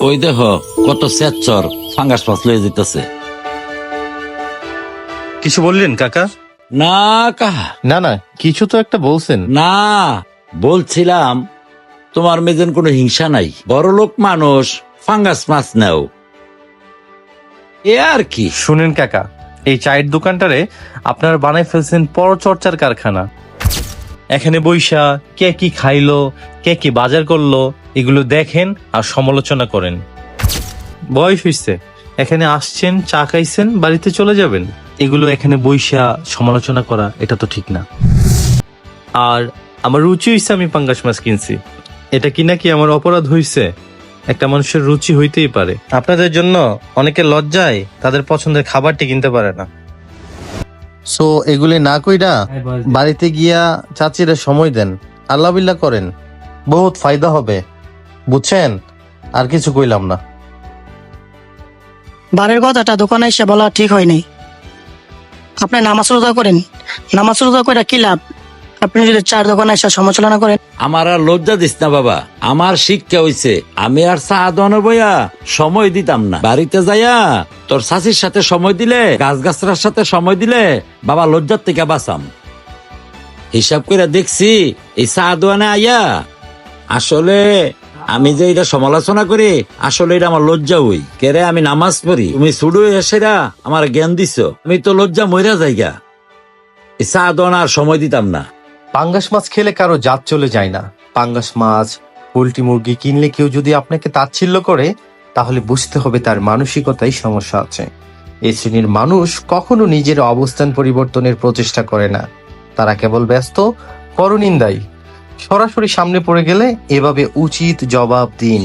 ওই দেখো কত স্যাচ্চর ফাঙ্গাস মাছ লয়ে যেতেছে। কিছু বললেন কাকা? না কাহা, না না, কিছু তো একটা বলছেন। না বলছিলাম তোমার মেজেন কোনো হিংসা নাই, বড় লোক মানুষ ফাঙ্গাস মাছ নাও এ আর কি। শুনেন কাকা, এই চায়ের দোকানটারে আপনারা বানাই ফেলছেন পরচর্চার কারখানা। এখানে বইসা কে কি খাইলো, কে কি বাজার করলো, এগুলো দেখেন আর সমালোচনা করেন। বয়স হইছে, এখানে আসছেন, চা খাইছেন, বাড়িতে চলে যাবেন। এগুলো এখানে বইসা সমালোচনা করা, এটা তো ঠিক না। আর আমার রুচি হইছে, আমি পাঙ্গাস মাছ কিনছি, এটা কি নাকি আমার অপরাধ হইছে? একটা মানুষের রুচি হইতেই পারে। আপনাদের জন্য অনেকে লজ্জায় তাদের পছন্দের খাবারটি কিনতে পারে না। সো এগুলি না কইরা বাড়িতে গিয়া চাচিরা সময় দেন, আল্লাহ বিল্লাহ করেন, বহুত ফায়দা হবে, বুঝছেন? আর কিছু কইলাম না। বারের কথাটা দোকানে এসে বলা ঠিক হয় নাই। আপনি নামাজ রোজা করেন, নামাজ রোজা করে কি লাভ? আপনি যদি চার দোকানে এসে সমালোচনা করেন। আমার আর লজ্জা দিস না বাবা, আমার শিক্ষা হইছে আমি আর চা দোকানে বইয়া সময় দিতাম না। বাড়িতে যাইয়া তোর শাশির সাথে সময় দিলে, গাছগাছরার সাথে সময় দিলে বাবা লজ্জার থেকে বাঁচাম। হিসাব করে দেখছি এই চা দোকানে আইয়া আসলে আমি যে এটা সমালোচনা করি, আসলে এটা আমার লজ্জা হই। কেরে আমি নামাজ পড়ি, তুমি ছুডু এসেরা আমার জ্ঞান দিছ, আমি তো লজ্জা মইরা যাইগা। এই চা দোকানে আর সময় দিতাম না। পাঙ্গাস মাছ খেলে কারো জাত চলে যায় না। পাঙ্গাস মাছ, পোল্ট্রি মুরগি কিনলে কেউ যদি আপনাকে তাচ্ছিল্য করে, তাহলে বুঝতে হবে তার মানসিকতায় সমস্যা আছে। এই শ্রেণীর মানুষ কখনো নিজের অবস্থান পরিবর্তনের প্রচেষ্টা করে না, তারা কেবল ব্যস্ত পরনিন্দায়। সরাসরি সামনে পড়ে গেলে এভাবে উচিত জবাব দিন।